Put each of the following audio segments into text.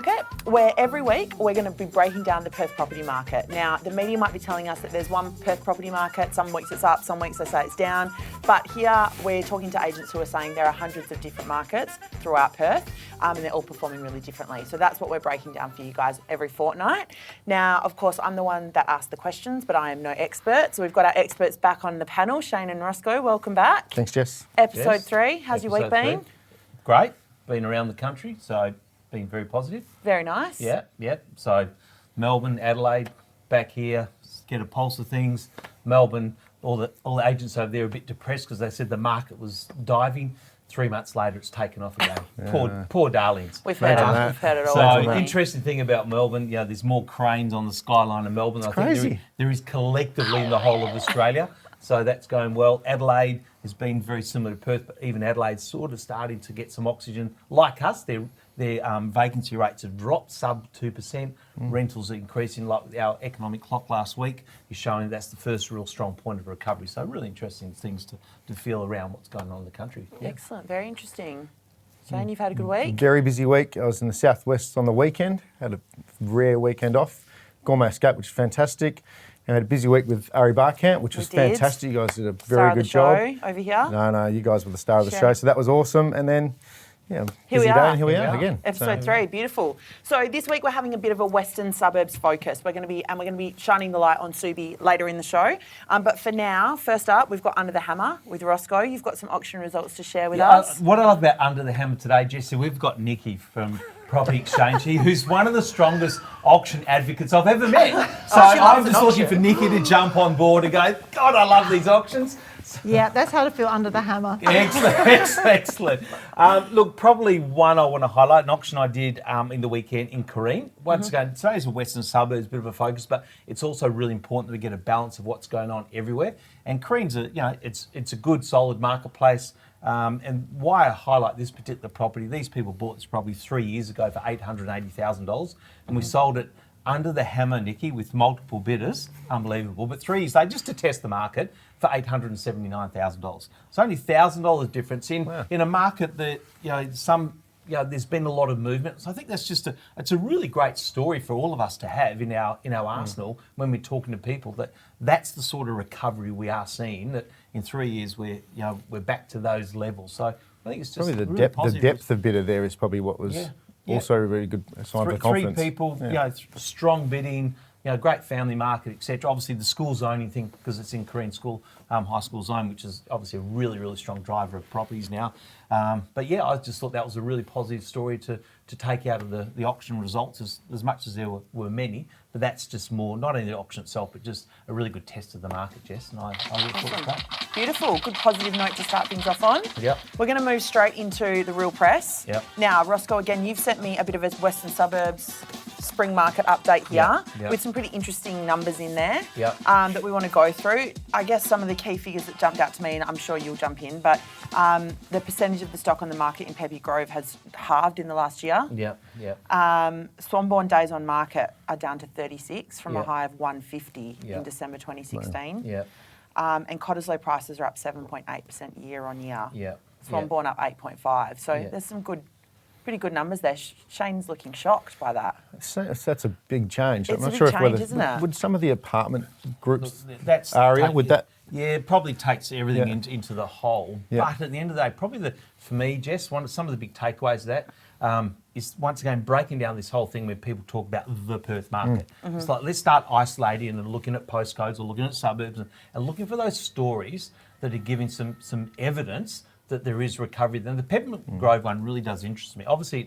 Market, where every week we're going to be breaking down the Perth property market. Now, the media might be telling us that there's one Perth property market, some weeks it's up, some weeks they say it's down, but here we're talking to agents who are saying there are hundreds of different markets throughout Perth, and they're all performing really differently. So that's what we're breaking down for you guys every fortnight. Now, of course, I'm the one that asked the questions, but I am no expert. So we've got our experts back on the panel. Shane and Roscoe, welcome back. Thanks, Jess. Episode 3, how's your week been? Great. Been around the country, so been very positive. Very nice. Yeah. So Melbourne, Adelaide, back here, get a pulse of things. Melbourne, all the agents over there are a bit depressed because they said the market was diving. 3 months later, it's taken off again. Poor darlings. We've heard it all. So interesting thing about Melbourne, there's more cranes on the skyline of Melbourne. It's crazy. Think there is collectively in the whole of Australia. So that's going well. Adelaide has been very similar to Perth, but even Adelaide's sort of starting to get some oxygen. Like us, their vacancy rates have dropped, sub 2%. Rentals are increasing. Like our economic clock last week is showing that's the first real strong point of recovery. So really interesting things to feel around what's going on in the country. Yeah. Excellent, very interesting. Shane, you've had a good week? Very busy week. I was in the southwest on the weekend, had a rare weekend off. Gourmet Escape, which is fantastic. And had a busy week with Ari Barcamp, which was fantastic. You guys did a very good job. Star of the show over here. No, you guys were the star of the show, so that was awesome. And then, here we are again. Episode 3, beautiful. So this week we're having a bit of a western suburbs focus. We're going to be shining the light on Subi later in the show. But for now, first up, we've got Under the Hammer with Roscoe. You've got some auction results to share with us. What I love about Under the Hammer today, Jesse, we've got Nikki from Property Exchange here, who's one of the strongest auction advocates I've ever met. So I'm just looking for Nikki to jump on board and go, God, I love these auctions. Yeah, that's how to feel under the hammer. Excellent. Look, probably one I want to highlight, an auction I did in the weekend in Careen. Once again, today's a western suburbs, a bit of a focus, but it's also really important that we get a balance of what's going on everywhere. And Careen's it's a good, solid marketplace. And why I highlight this particular property, these people bought this property 3 years ago for $880,000, and we sold it under the hammer, Nikki, with multiple bidders. Unbelievable. But 3 years later, just to test the market, for $879,000. So only $1,000 difference in a market that, there's been a lot of movement. So I think that's it's a really great story for all of us to have in our arsenal when we're talking to people, that's the sort of recovery we are seeing, that in 3 years we're back to those levels. So I think it's just probably really the depth of bidder there is probably what was also a very good sign of confidence. 3 people, strong bidding, great family market, etc. Obviously the school zoning thing, because it's in Careen School, high school zone, which is obviously a really, really strong driver of properties now. But I just thought that was a really positive story to take out of the auction results, as much as there were many. But that's just more, not only the auction itself, but just a really good test of the market, Jess. And I really thought it was great. Beautiful. Good positive note to start things off on. Yep. We're going to move straight into the real press. Yep. Now, Roscoe, again, you've sent me a bit of a Western Suburbs spring market update here with some pretty interesting numbers in there that we want to go through. I guess some of the key figures that jumped out to me, and I'm sure you'll jump in, but the percentage of the stock on the market in Peppy Grove has halved in the last year. Swanbourne days on market are down to 36 from a high of 150 in December 2016. And Cottesloe prices are up 7.8% year on year. Swanbourne up 8.5. So there's some pretty good numbers there. Shane's looking shocked by that. That's a big change. It's I'm not a sure big if change, isn't it? Would some of the apartment groups area, would that? Yeah, it probably takes everything into the whole. But at the end of the day, probably for me, Jess, some of the big takeaways of that is, once again, breaking down this whole thing where people talk about the Perth market. It's like, let's start isolating and looking at postcodes or looking at suburbs and looking for those stories that are giving some evidence that there is recovery. Then the Peppermint Grove one really does interest me. Obviously,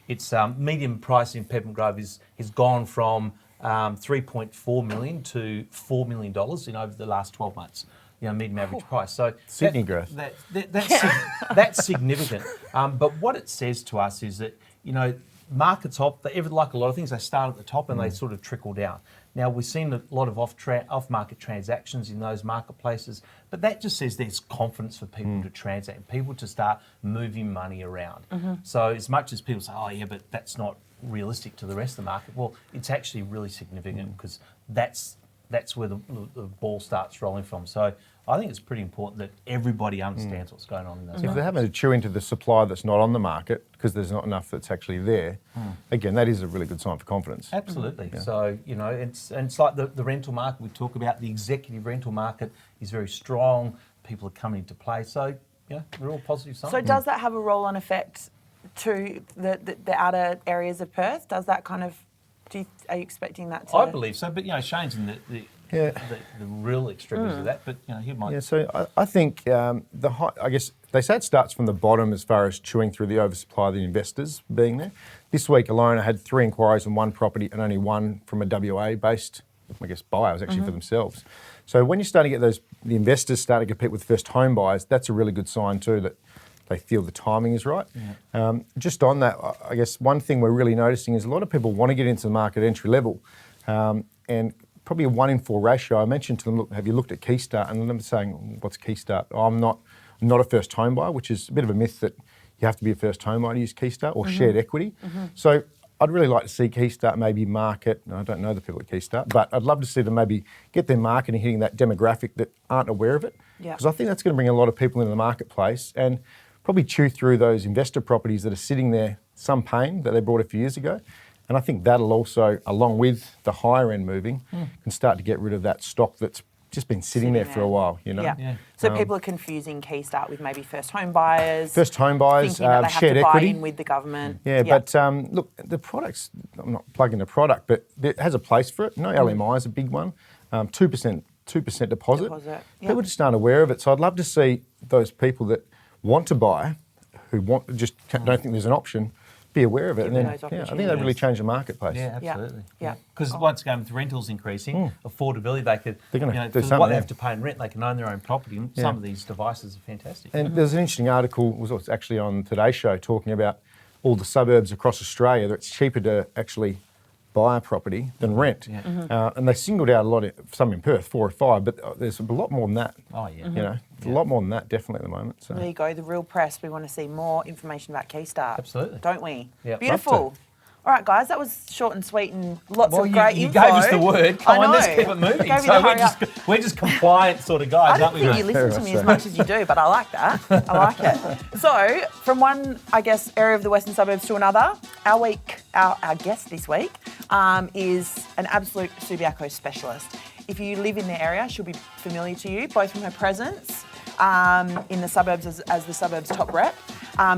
it's medium price in Peppermint Grove has gone from $3.4 million to $4 million in over the last 12 months. Medium average price. So Sydney growth. That's significant. But what it says to us is that markets like a lot of things, they start at the top and they sort of trickle down. Now, we've seen a lot of off-market transactions in those marketplaces, but that just says there's confidence for people to transact and people to start moving money around. So as much as people say, but that's not realistic to the rest of the market, well, it's actually really significant because that's that's where the ball starts rolling from. So I think it's pretty important that everybody understands what's going on in those If markets. they're having to chew into the supply that's not on the market because there's not enough that's actually there, again, that is a really good sign for confidence. Absolutely. So, you know, it's like the rental market we talk about. The executive rental market is very strong. People are coming into play. So, you know, they're all positive signs. So does that have a roll-on effect to the outer areas of Perth? Does that kind of, are you expecting that to? I believe so, but, you know, Shane's in the real extremes of that, but, you know, he might... Yeah, so I think I guess they say it starts from the bottom as far as chewing through the oversupply of the investors being there. This week alone, I had 3 inquiries on one property and only one from a WA-based, I guess, buyer. It was actually for themselves. So when you start to get the investors start to compete with first home buyers, that's a really good sign too that they feel the timing is right. Yeah. Just on that, I guess one thing we're really noticing is a lot of people want to get into the market entry level, and probably a 1 in 4 ratio. I mentioned to them, look, have you looked at Keystart? And them saying, what's Keystart? Oh, I'm not a first home buyer, which is a bit of a myth that you have to be a first home buyer to use Keystart or shared equity. So I'd really like to see Keystart maybe market, I don't know the people at Keystart, but I'd love to see them maybe get their marketing hitting that demographic that aren't aware of it. Because I think that's going to bring a lot of people into the marketplace and probably chew through those investor properties that are sitting there, some pain that they bought a few years ago. And I think that'll also, along with the higher end moving, can start to get rid of that stock that's just been sitting there for a while, you know. Yeah. So people are confusing Keystart with maybe first home buyers. First home buyers, thinking that they shared have to equity. buy in with the government. Yeah, but look, the products, I'm not plugging the product, but it has a place for it. You know, LMI is a big one. 2% deposit. People just aren't aware of it. So I'd love to see those people that want to buy, who just don't think there's an option, be aware of it. And then, I think that really changed the marketplace. Yeah, absolutely. Yeah. Because once again, with rentals increasing, affordability, they're going to do for something. what they have to pay in rent, they can own their own property. And some of these devices are fantastic. And there's an interesting article, was actually on Today's Show, talking about all the suburbs across Australia that it's cheaper to actually buy a property than rent. And they singled out a lot, some in Perth, 4 or 5, but there's a lot more than that. Oh, yeah. You know, a lot more than that, definitely at the moment. So. There you go, the real press. We want to see more information about Keystart. Absolutely. Don't we? Yep. Beautiful. All right, guys, that was short and sweet and lots of great you info. gave us the word. Come on, let's keep it moving. Gave you So the we're just compliant sort of guys, I aren't don't we? think you listen to me as much as you do, but I like that. I like it. So, from one, I guess, area of the western suburbs to another, our guest this week is an absolute Subiaco specialist. If you live in the area, she'll be familiar to you, both from her presence in the suburbs as the suburbs top rep,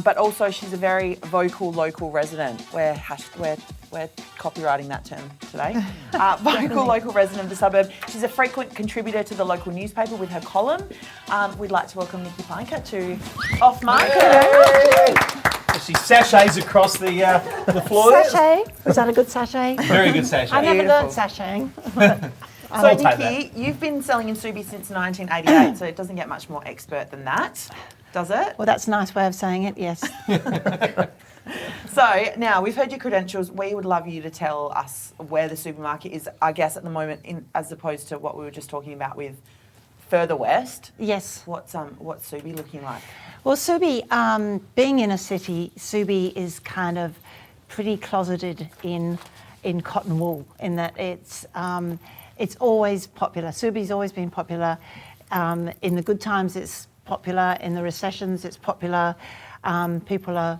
but also she's a very vocal local resident. We're copywriting that term today. Vocal local resident of the suburb. She's a frequent contributor to the local newspaper with her column. We'd like to welcome Nikki Pinecat to Off Market. She sachets across the floor. Sachet? Was that a good sachet? Very good sachet. I never Beautiful. learned sashaying. So Nikki, you've been selling in Subi since 1988, so it doesn't get much more expert than that, does it? Well, that's a nice way of saying it, yes. So now we've heard your credentials. We would love you to tell us where the supermarket is, I guess, at the moment, as opposed to what we were just talking about with further west. Yes. What's Subi looking like? Well, Subi, being in a city, Subi is kind of pretty closeted in cotton wool, in that it's always popular. Subi's always been popular. In the good times, it's popular. In the recessions, it's popular. People are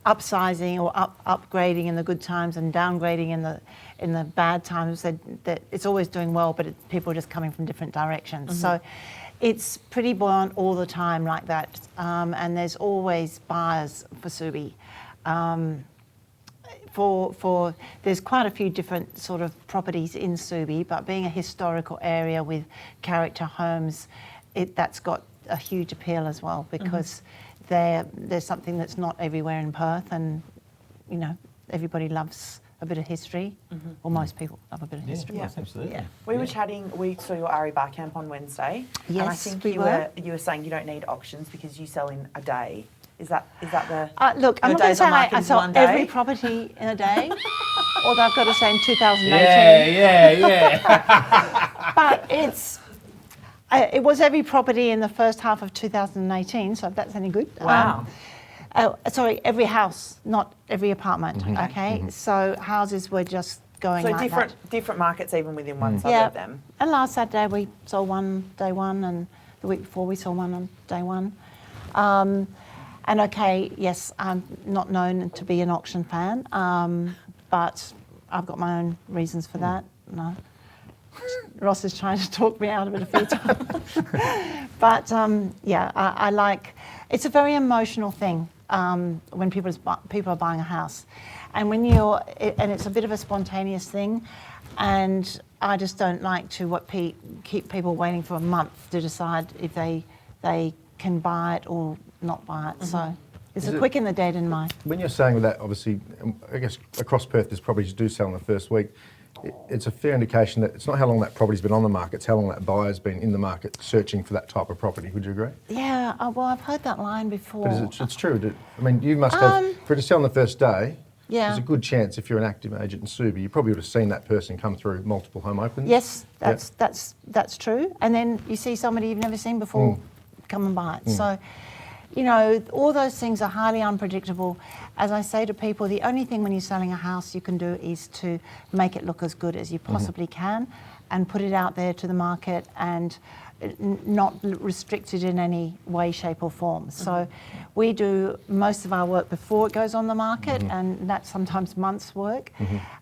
upsizing or upgrading in the good times and downgrading in the bad times. That it's always doing well, but people are just coming from different directions. So it's pretty buoyant all the time like that. And there's always buyers for Subi. There's quite a few different sort of properties in Subi, but being a historical area with character homes, that's got a huge appeal as well, because there's something that's not everywhere in Perth, and you know, everybody loves a bit of history, or most people love a bit of history. Yeah, absolutely. Yeah. We were chatting, we saw your Ari Bar Camp on Wednesday, Yes, and I think we you were saying you don't need auctions because you sell in a day. Is that the... Look, I'm not going to say I sell every property in a day, although I've got to say in 2018. Yeah. But it was every property in the first half of 2018, so if that's any good. Wow. Sorry, every house, not every apartment, okay? So houses were just going So like different markets even within one that. suburb then. And last Saturday we sold one day one, and the week before we sold one on day one. And okay, yes, I'm not known to be an auction fan, but I've got my own reasons for that. No. Ross is trying to talk me out of it a few times. But yeah, I like, it's a very emotional thing when people are buying a house. And when and it's a bit of a spontaneous thing, and I just don't like to keep people waiting for a month to decide if they can buy it or not buy it. So it's a quick and the dead in my... When you're saying that, obviously, I guess across Perth there's properties do sell in the first week. It's a fair indication that it's not how long that property's been on the market, it's how long that buyer's been in the market searching for that type of property. Would you agree? Yeah, well, I've heard that line before. But it's true. I mean, you must have, for it to sell on the first day, yeah, there's a good chance if you're an active agent in Subi, you probably would have seen that person come through multiple home openings. Yes, that's true. And then you see somebody you've never seen before come and buy it. So, you know, all those things are highly unpredictable. As I say to people, the only thing when you're selling a house you can do is to make it look as good as you possibly can and put it out there to the market and not restricted in any way, shape or form. So we do most of our work before it goes on the market, and that's sometimes months' work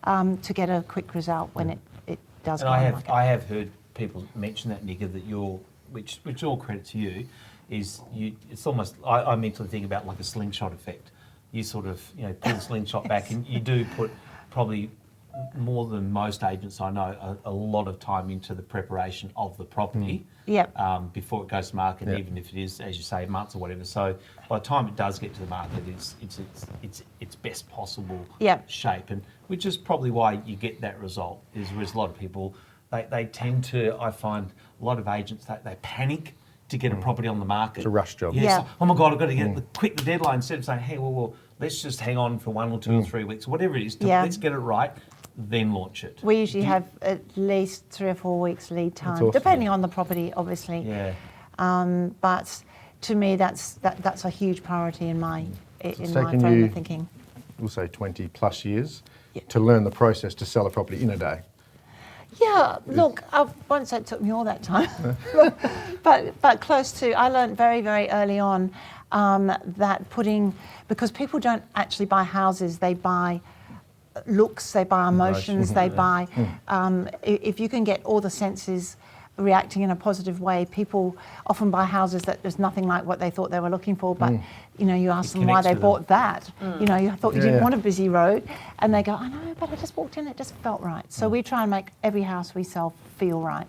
to get a quick result when it does go on the market. I have heard people mention that, Nick, that which all credit to you, is it's almost, I mentally think about like a slingshot effect. You sort of, pull the slingshot back, and you do put probably more than most agents I know a lot of time into the preparation of the property before it goes to market, even if it is, as you say, months or whatever. So by the time it does get to the market, it's its best possible shape, and which is probably why you get that result. Whereas a lot of people, they tend to, I find a lot of agents, they panic to get a property on the market. It's a rush job. Yes. Yeah. Oh my God, I've got to get quick the deadline, instead of saying, hey, well, let's just hang on for 1 or 2 or 3 weeks, whatever it is, let's get it right, then launch it. We usually have at least 3 or 4 weeks lead time, awesome, depending on the property, obviously. Yeah. But to me, that's a huge priority in my frame of thinking. We'll say 20 plus years to learn the process to sell a property in a day. Yeah, look, I won't say it took me all that time, but close to. I learned very, very early on that because people don't actually buy houses, they buy looks, they buy emotions, they buy, if you can get all the senses reacting in a positive way, people often buy houses that there's nothing like what they thought they were looking for, but you ask them why they bought that. You thought you didn't want a busy road, and they go, I know, but I just walked in, it just felt right. So we try and make every house we sell feel right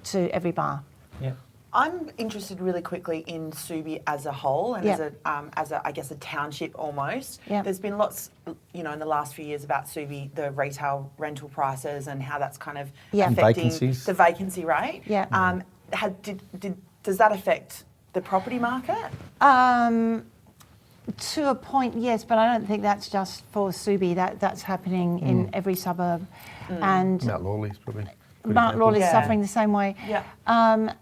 to every buyer. Yeah. I'm interested really quickly in Subi as a whole and as a I guess a township almost. Yeah. There's been lots, in the last few years about Subi, the retail rental prices and how that's kind of affecting the vacancy rate. Yeah. Does that affect the property market? To a point, yes, but I don't think that's just for Subi. That's happening in every suburb. And Mount Lawley's probably. Mount Lawley's suffering the same way. Yeah.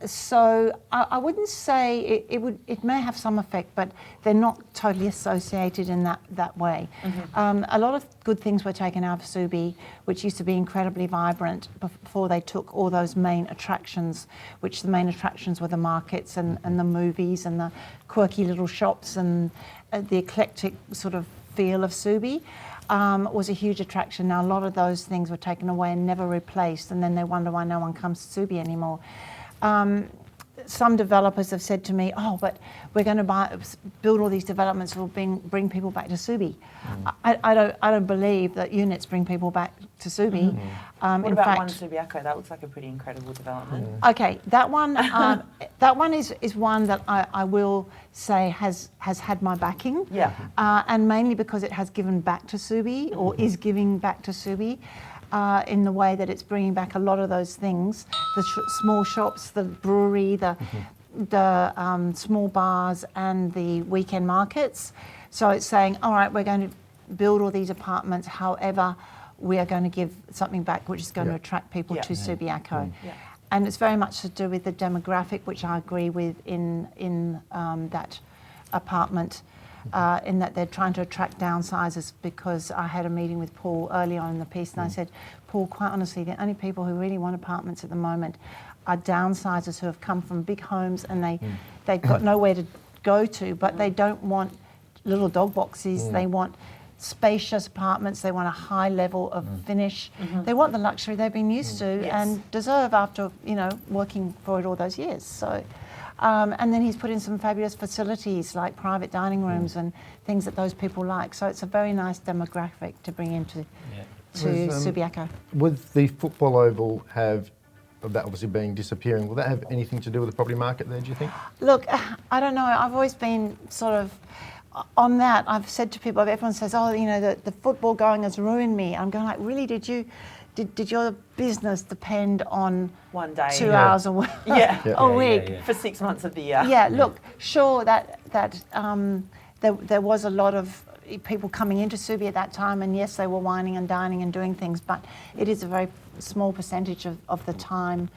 So I wouldn't say it may have some effect, but they're not totally associated in that way. A lot of good things were taken out of Subi, which used to be incredibly vibrant before they took all those main attractions, which the main attractions were the markets and the movies and the quirky little shops and the eclectic sort of feel of Subi. Was a huge attraction. Now, a lot of those things were taken away and never replaced, and then they wonder why no one comes to Subi anymore. Some developers have said to me, but we're going to build all these developments that will bring people back to Subi. I don't believe that units bring people back to Subi. What about One Subiaco? That looks like a pretty incredible development. Okay, that one is one that I will say has had my backing. Yeah. And mainly because it has given back to Subi, or is giving back to Subi. In the way that it's bringing back a lot of those things, the small shops, the brewery, the small bars and the weekend markets. So it's saying, all right, we're going to build all these apartments, however, we are going to give something back which is going to attract people to Subiaco. And it's very much to do with the demographic, which I agree with in that apartment in that they're trying to attract downsizers, because I had a meeting with Paul early on in the piece and I said, Paul, quite honestly, the only people who really want apartments at the moment are downsizers who have come from big homes and they've got nowhere to go to, but they don't want little dog boxes. They want spacious apartments. They want a high level of finish. They want the luxury they've been used to and deserve after, working for it all those years. So, and then he's put in some fabulous facilities like private dining rooms and things that those people like. So it's a very nice demographic to bring into Subiaco. Would the football oval have, that obviously being disappearing, will that have anything to do with the property market there, do you think? Look, I don't know. I've always been sort of on that. I've said to people, everyone says, oh, the football going has ruined me. I'm going like, really, did your business depend on one day, 2 hours a week? A week? For 6 months of the year. Yeah, look, sure, that there was a lot of people coming into Subi at that time, and yes, they were wining and dining and doing things, but it is a very small percentage of the time,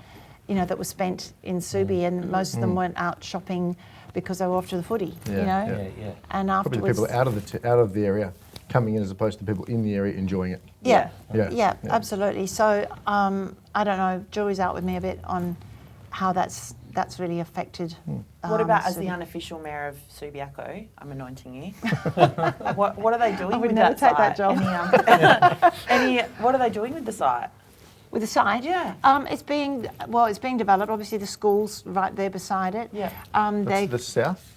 that was spent in Subi, and most of them weren't out shopping because they were off to the footy, And afterwards, probably the people out of the area coming in as opposed to people in the area enjoying it. Yeah, absolutely. So I don't know. Jury's out with me a bit on how that's really affected. What about as the unofficial mayor of Subiaco? I'm anointing you. What are they doing with that site? I would never take that job. What are they doing with the site? With the site? Yeah. It's being developed. Obviously, the school's right there beside it. Yeah. That's the south?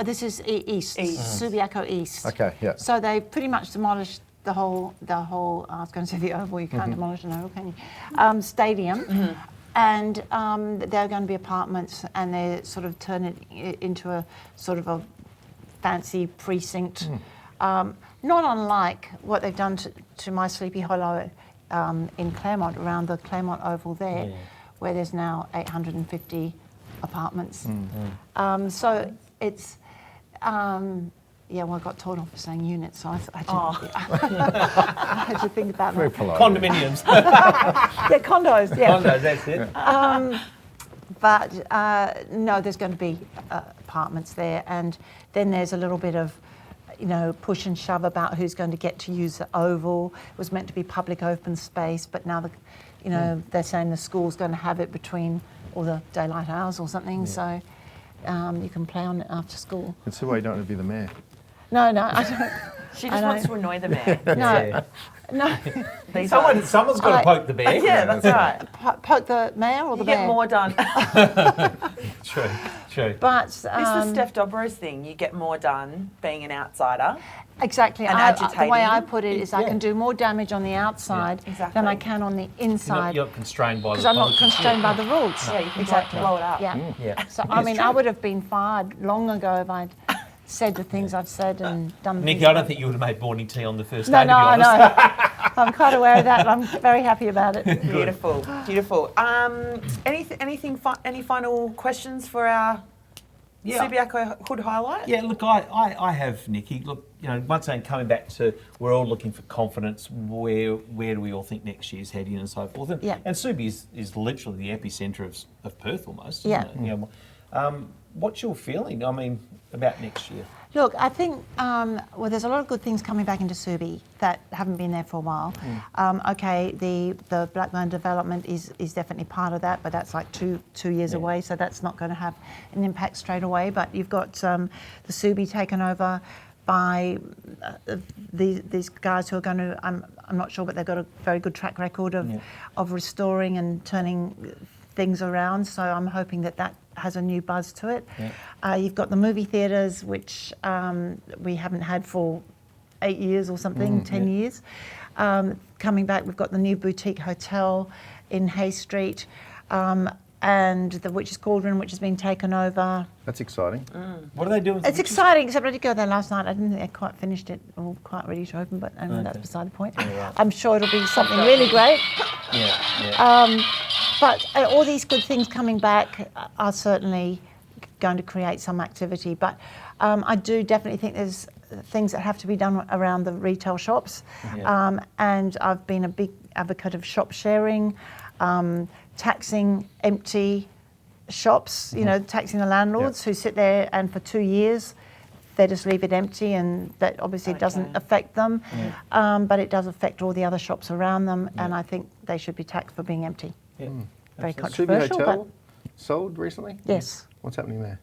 This is east. Subiaco East. Okay, yeah. So they pretty much demolished the whole. I was going to say the oval. You can't demolish an oval, can you? Stadium. And they're going to be apartments, and they're sort of turning it into a sort of a fancy precinct. Not unlike what they've done to my Sleepy Hollow in Claremont, around the Claremont Oval there, where there's now 850 apartments. So it's, I got told off for saying units, so I had to think about Very that. polite. Condominiums. Condos, Condos, that's it. But no, there's going to be apartments there, and then there's a little bit of, push and shove about who's going to get to use the oval. It was meant to be public open space, but now they're saying the school's going to have it between all the daylight hours or something. So you can play on it after school. That's why you don't want to be the mayor. No, I don't. She just wants to annoy the mayor. No. Someone's got to poke the bear. Yeah, that's right. Poke the mayor or the bear? Get more done. True. But This is Steph Dobro's thing. You get more done being an outsider. Exactly. And agitating. The way I put it is I can do more damage on the outside than I can on the inside. You're not constrained by the because I'm not constrained by the rules. Yeah, you can blow it up. Yeah. So I would have been fired long ago if I'd said the things I've said and done. Nikki, I don't think you would have made morning tea on the first day. No, to be I honest. know. I'm quite aware of that, and I'm very happy about it. Beautiful. Any final questions for our Subiaco Hood highlight? Yeah, look, I have, Nikki. Look, once again, coming back to, we're all looking for confidence. Where do we all think next year's heading and so forth? And Subi is literally the epicentre of Perth almost, isn't it? What's your feeling, about next year? Look, I think, there's a lot of good things coming back into Subi that haven't been there for a while. The Blackburn development is definitely part of that, but that's like two years away, so that's not going to have an impact straight away. But you've got the Subi taken over by these guys who are going to, I'm not sure, but they've got a very good track record of restoring and turning things around, so I'm hoping that has a new buzz to it. You've got the movie theatres, which we haven't had for 8 years or something, 10 years. Coming back, we've got the new boutique hotel in Hay Street, and the Witch's Cauldron, which has been taken over. That's exciting. What are they doing? It's exciting, except I did go there last night. I didn't think they quite finished it or quite ready to open, but that's beside the point. I'm sure it'll be something really great. But all these good things coming back are certainly going to create some activity. But I do definitely think there's things that have to be done around the retail shops. And I've been a big advocate of shop sharing, taxing empty shops, taxing the landlords who sit there and for 2 years they just leave it empty, and that obviously doesn't affect them. But it does affect all the other shops around them, and I think they should be taxed for being empty. Yeah. Very Subi controversial, Hotel but sold recently? yes. What's happening there?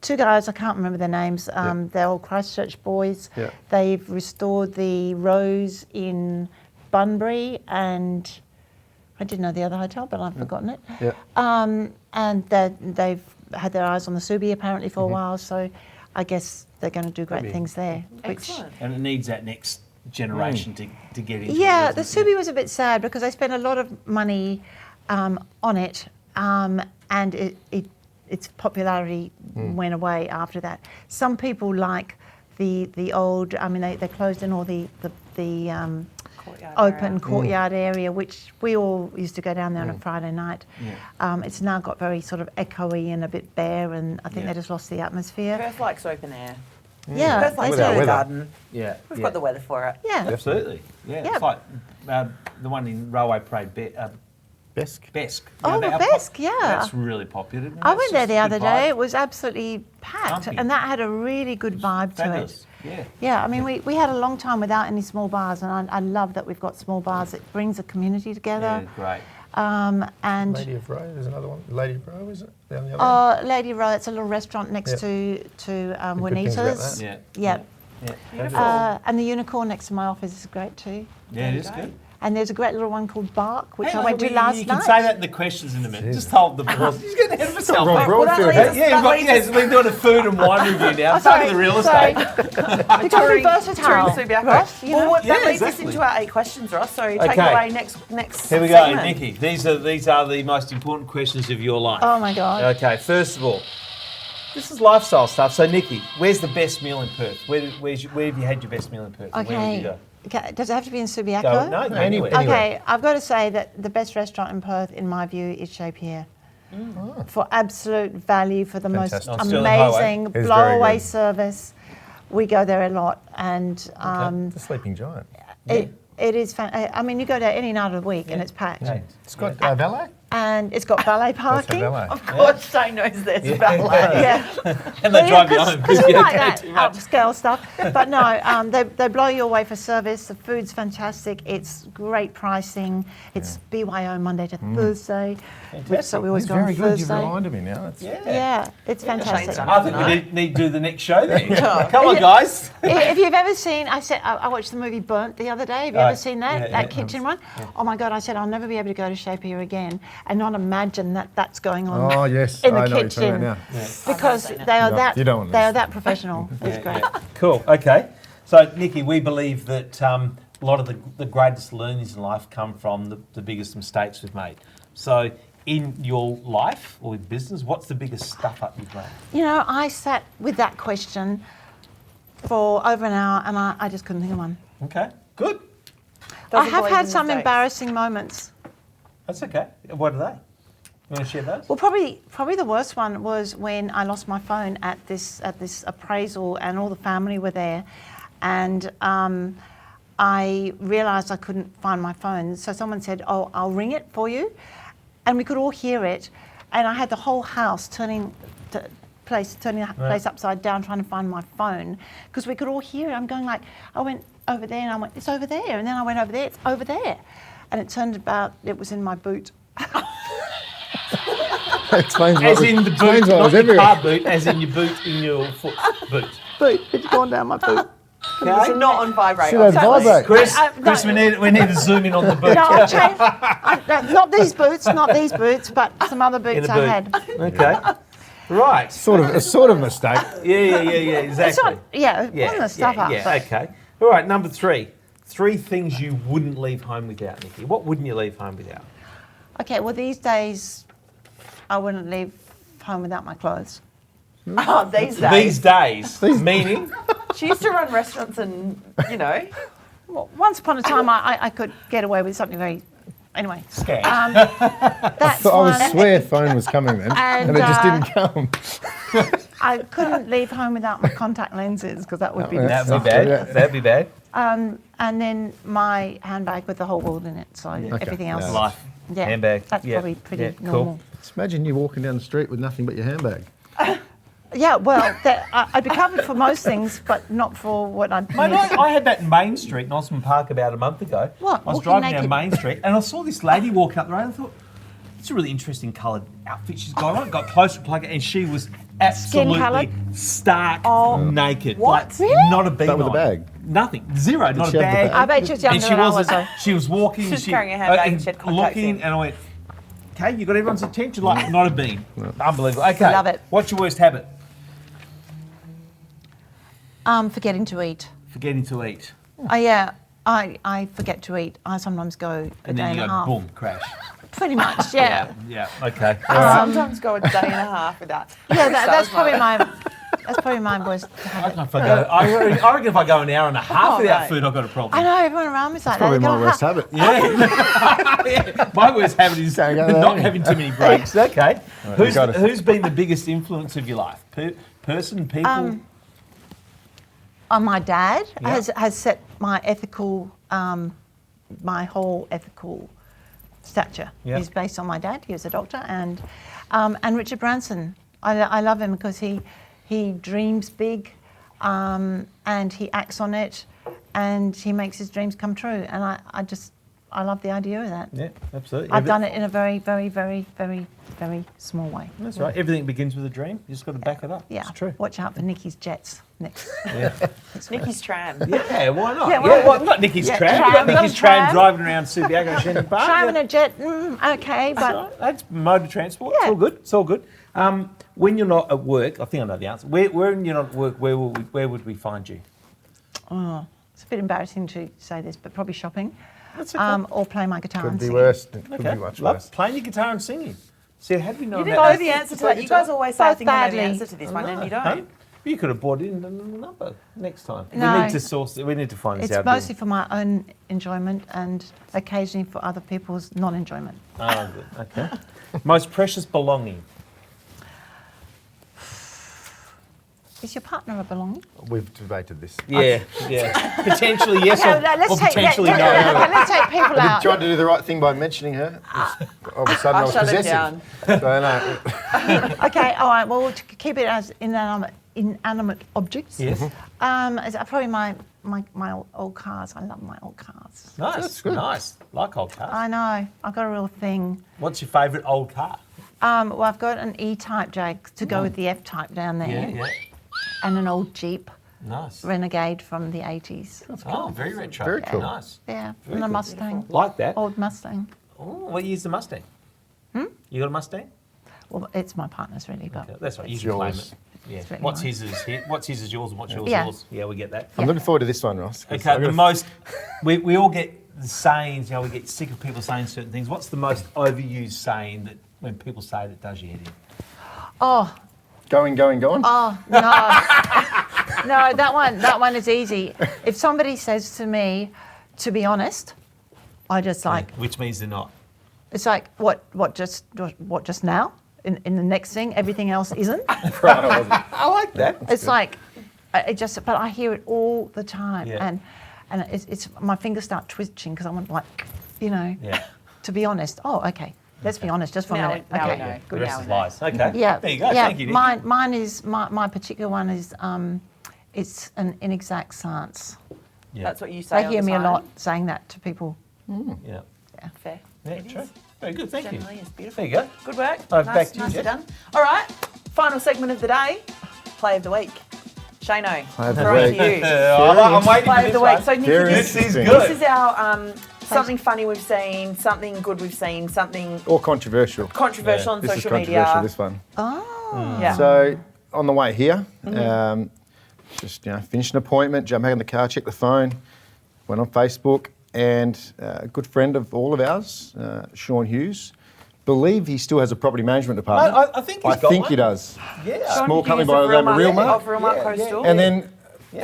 Two guys, I can't remember their names. They're all Christchurch boys. Yeah. They've restored the Rose in Bunbury, and I didn't know the other hotel, but I've forgotten it. Yeah. And they've had their eyes on the Subi apparently for a while, so I guess they're going to do great things there. Excellent. And it needs that next generation to get into Yeah, it. the Subi was a bit sad because they spent a lot of money on it, and its popularity went away after that. Some people like the old. I mean, they closed in all the Courtyard open area. courtyard area, which we all used to go down there on a Friday night. It's now got very sort of echoey and a bit bare, and I think they just lost the atmosphere. Perth likes open air. Yeah, Perth likes With our a weather. garden. Yeah. We've got the weather for it. yeah. Absolutely. Yeah. Yeah. It's like the one in Railway Parade, Besk? Besk. Oh, how Besk, yeah. That's really popular. I went there the other day. It was absolutely packed, Pumping. and that had a really good vibe to it. Fabulous. Yeah. Yeah, I mean, we had a long time without any small bars, and I love that we've got small bars. It brings a community together. Yeah, great. And Lady of Row, there's another one. Lady of Row, is it? Down the other end? Lady Row, it's a little restaurant next to Good things about Juanita's. that. Yeah. Yeah. Yeah. And the Unicorn next to my office is great too. Yeah, it is good. And there's a great little one called Bark, which Hang I on, went to last you night. can say that in the questions in a minute. Just hold the pause. He's getting ahead of himself. Rob mate. Broadfield. Well, that leads us- Yeah, we're doing a food and wine review now. Back to the real estate. You've got to be versatile, Subiaco. Ross, you know? Well, that Yeah, leads us exactly. into our 8 questions, Ross. So take Okay. away next Here we go, segment. Nikki. These are the most important questions of your life. Oh my God. Okay, first of all, this is lifestyle stuff. So, Nikki, where's the best meal in Perth? Where have you had your best meal in Perth? Where did you go? Okay. Does it have to be in Subiaco? Go, no, anywhere. Okay, I've got to say that the best restaurant in Perth, in my view, is Chez Pierre. For absolute value, for the Fantastic. On most Stirling Highway. amazing It's very blow-away good. service. We go there a lot, and The Sleeping Giant. it is I mean, you go there any night of the week, and it's packed. Yeah. It's got valet? And it's got valet Let's have parking. valet. Of course, Shane knows there's a ballet. Yeah. And they drive you home. Because we Yeah, like okay, that too much. upscale stuff. But no, they blow you away for service. The food's fantastic. It's great pricing. It's BYO Monday to Thursday. So we always It's go on very good. You've Thursday. reminded me now. It's Yeah, it's fantastic. done I think we need to do the next show then. Come on, guys. If you've ever seen, I watched the movie Burnt the other day. Have you Right. ever seen that? Yeah, that yeah. kitchen one? Oh my God, I said, I'll never be able to go to Chez Pierre again and not imagine that that's going on Oh, yes. in the I know what you're talking kitchen. about now. Because they are You don't want they this. are that professional. It's great. Cool. Okay. So, Nikki, we believe that a lot of the greatest learnings in life come from the biggest mistakes we've made. So, in your life or with business, what's the biggest stuff up you've made? You know, I sat with that question for over an hour and I just couldn't think of one. Okay. Good. I Doesn't have believe had in some mistakes. embarrassing moments. That's okay. What are they? You want to share those? Well, probably the worst one was when I lost my phone at this appraisal, and all the family were there, and I realised I couldn't find my phone. So someone said, "Oh, I'll ring it for you," and we could all hear it, and I had the whole house turning the place upside down trying to find my phone because we could all hear it. I'm going like, I went over there and I went, it's over there, and then I went over there, it's over there, and it turned about it was in my boot. Explains As what in the explains boot, what not was your everywhere. car boot, as in your boot in your foot boot. Boot, it's gone down my boot. It's not on vibrate. Should have Totally. vibrate. Chris, no. Chris, we need to zoom in on the boot. No, I've changed. Not these boots, but some other In boots the I boot. had. Okay. Right. A sort of mistake. Yeah, It's exactly. not, one of the stuff up. Yeah, but okay. All right, number 3. 3 things you wouldn't leave home without, Nikki. What wouldn't you leave home without? Okay, well, these days, I wouldn't leave home without my clothes. Oh, these These days. days, meaning? She used to run restaurants and, you know. Well, once upon a time, I could get away with something very... Anyway. Scam. That's So I one. was swear phone was coming then, And, and it just didn't come. I couldn't leave home without my contact lenses because that would be... yeah. That'd be Yeah. bad. That'd be bad. And then my handbag with the whole world in it, so everything else... Yeah. Life. Yeah, Handbag. that's Yeah. probably pretty Yeah, cool. normal. Just imagine you walking down the street with nothing but your handbag. Yeah, well, I'd be covered for most things, but not for what I'd Mate, need. I had that in Main Street in Osborne Park about a month ago. What, I was walking driving down naked? Main Street and I saw this lady walking up the road and I thought, it's a really interesting coloured outfit she's got on. Got closer to plug it and she was absolutely coloured? stark naked. What? Like, Really? not a bean That with a on. bag? Nothing. Zero. Not she a have the bag. bag? I bet she was younger And she than I was. wasn't. So. She was walking. She was she, carrying her handbag and she had contacts looking, in. and I went, "Okay, you got everyone's attention." Like, not a bean. Unbelievable. Okay, Love it. What's your worst habit? Forgetting to eat. Forgetting to eat, Oh, yeah, I forget to eat. I sometimes go a and day then and you a go half. boom, crash. Pretty much, yeah. Yeah. Okay. I sometimes go a day and a half without. Yeah, that's probably my worst I habit. reckon if I reckon if I go an hour and a half Oh, without mate. food, I've got a problem. I know, everyone around me's like Probably that. They my go, worst "Ha." habit. Yeah. My worst habit is Don't go not there. having too many breaks. Okay. you got it. Who's been the biggest influence of your life? Person, people? My dad Yeah. has set my ethical, my whole ethical stature Yeah. is based on my dad. He was a doctor, and Richard Branson. I love him because he dreams big, and he acts on it, and he makes his dreams come true. And I love the idea of that. Yeah, absolutely. I've done it in a very, very, very, very, very small way. That's right. Everything begins with a dream. You just got to back it up. Yeah. It's true. Watch out for Nikki's jets next. Yeah. Nikki's tram. Yeah, why not? Yeah, Yeah, well- well, not Nikki's Yeah, tram. tram, You've got Nikki's not tram tram. driving around Subiaco Shannon Park. Driving Yeah. a jet, okay, That's but right. That's mode of transport. It's Yeah. all good. It's all good. When you're not at work, I think I know the answer. When you're not at work, where would we find you? it's a bit embarrassing to say this, but probably shopping. That's okay. Or playing my guitar Could and be singing. worse. It could Okay. be much Love worse. playing your guitar and singing. See, how do we know You didn't about know the answer to that. You guys always say I Both think I know the badly. answer to this one, and you Hey, don't. you could have brought in the number next time. No. We need to source. We need to find this It's out. mostly for my own enjoyment and occasionally for other people's non-enjoyment. Oh, good. Okay. Most precious belonging. Is your partner a belonging? We've debated this. Yeah. Potentially yes Okay, or potentially no. let's take people I out. tried to do the right thing by mentioning her. All of a sudden, I I'll was shut it possessive. down. So, no. Okay, all right. Well, to keep it as inanimate objects. Yes. Is probably my old cars. I love my old cars. Nice. That's good. Nice. Like old cars. I know. I've got a real thing. What's your favourite old car? Well, I've got an E-type Jag to go with the F-type down there, Yeah. and an old Jeep Nice. Renegade from the 80s. Oh, very retro. Very cool. Nice. Yeah, Very and a good. Mustang, Like that. old Mustang. Oh, what year's the Mustang? You got a Mustang? Well, it's my partner's really, but Yeah, that's right. You It's can claim yours. it. Yeah. It's really What's nice. his is here. What's his is yours, and what's yours is Yeah. yours. Yeah, we get that. I'm looking forward to this one, Ross. 'cause Okay, I've got the a- most, we all get the sayings, we get sick of people saying certain things. What's the most overused saying that when people say it, it does your head in? oh Going. no, no, that one is easy. If somebody says to me, to be honest, I just like Which means they're not. it's like what just now. In the next thing, everything else isn't. I like that. It's like, but I hear it all the time, Yeah. and it's my fingers start twitching because I want Yeah. to be honest. Oh, okay, let's be honest just for a Now minute. we- now we Okay. know. The Good rest now is we know. lies. Okay. Yeah, There you go. yeah. Thank you, Nikki. Mine is my particular one is it's an inexact science. Yeah. That's what you say. They all hear the me a time. lot saying that to people. Yeah. Fair. Yeah, It true. is. Very good. Thank you. Generally, it's beautiful. There you go. Good work. Back to you, Nicely Jess. done. All right. Final segment of the day. Play of the week. Shano. Play of the throwing week. to you. I'm waiting Play for of the this week. one. So Nikki, Very this interesting. good. this is our something funny we've seen, something good we've seen, something Or controversial. controversial on This is social controversial, media. this one. Oh, Yeah. So, on the way here, just finished an appointment, jumped back in the car, checked the phone, went on Facebook, and a good friend of all of ours, Sean Hughes, believe he still has a property management department. I think he's got he one. does. Yeah. Sean Small Hughes company of by the name of Real Real Mart. Of Real Mart Yeah, Coastal. And then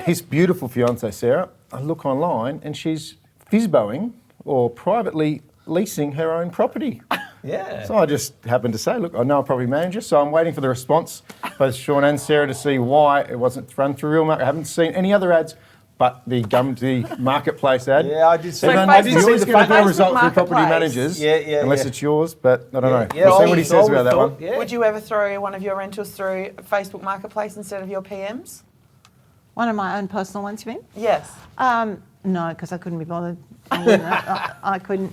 his beautiful fiancée, Sarah, I look online and she's FISBOing or privately leasing her own property. Yeah. So I just happened to say, look, I know a property manager, so I'm waiting for the response, both Sean and Sarah, to see why it wasn't run through Real Mart. I haven't seen any other ads but the marketplace ad. Yeah, I did see. So I did You see always the get a better Facebook result for property Marketplace. managers, Yeah, unless yeah. it's yours. But I don't know. Yeah, We'll see I what he would says about that thought, one. yeah. Would you ever throw one of your rentals through Facebook Marketplace instead of your PMs? One of my own personal ones, you mean? Yes. No, because I couldn't be bothered. I couldn't.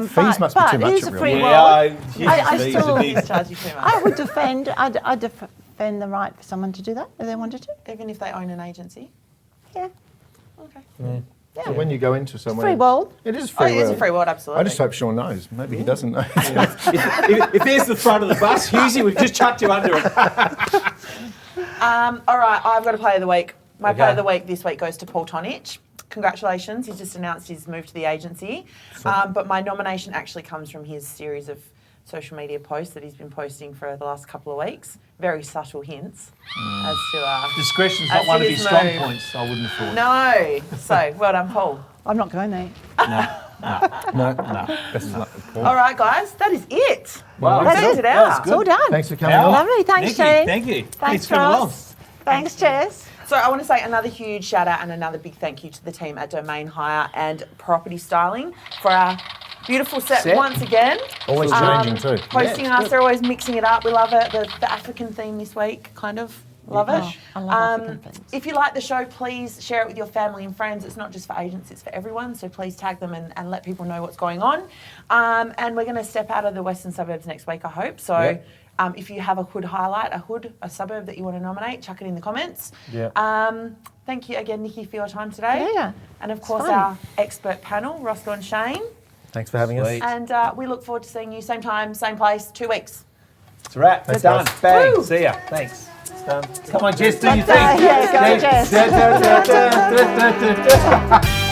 Fees must be too much It is at a real free world. world. I fees are still- big. Charge you too much. I would defend. I'd defend the right for someone to do that if they wanted to. Even if they own an agency. Yeah. Okay. So when you go into somewhere, Free world. It is Oh, free it is a world. free world, absolutely. I just hope Sean knows. Maybe he doesn't know. if there's the front of the bus, Husey, we've just chucked you under it. All right, I've got a player of the week. My player of Okay. the week this week goes to Paul Tonich. Congratulations, he's just announced his move to the agency. But my nomination actually comes from his series of social media posts that he's been posting for the last couple of weeks. Very subtle hints as to... Discretion's As not one to of his his strong move. points, I wouldn't have thought. No. So, well done, Paul. I'm not going there. no. Best of luck with Paul. All right, guys, that is it. Wow, We've that's sorted it. it out. It's all done. Thanks for coming Al? on. Lovely. Thanks, Jane. Thank you. Thanks, for coming along. Ross. Thanks, Jess. So I want to say another huge shout out and another big thank you to the team at Domain Hire and Property Styling for our beautiful set. Once again. Always changing too. Hosting Yeah, us, they're always mixing it up. We love it. The African theme this week, kind of. Love it. Oh, I love African themes. If you like the show, please share it with your family and friends. It's not just for agents, it's for everyone. So please tag them and let people know what's going on. And we're going to step out of the Western Suburbs next week, I hope. So Yeah. if you have a hood highlight, a suburb that you want to nominate, chuck it in the comments. Yeah. Thank you again, Nikki, for your time today. Yeah, And of course, fun. our expert panel, Roscoe and Shane. Thanks for having Sweet. us. And we look forward to seeing you same time, same place, 2 weeks. It's a wrap. Thanks, It's done. guys. Bang. Woo. See ya. Thanks. It's done. Come on, Jess, do your Yeah, thing. go, Jess. Da, da, da, da, da, da, da, da.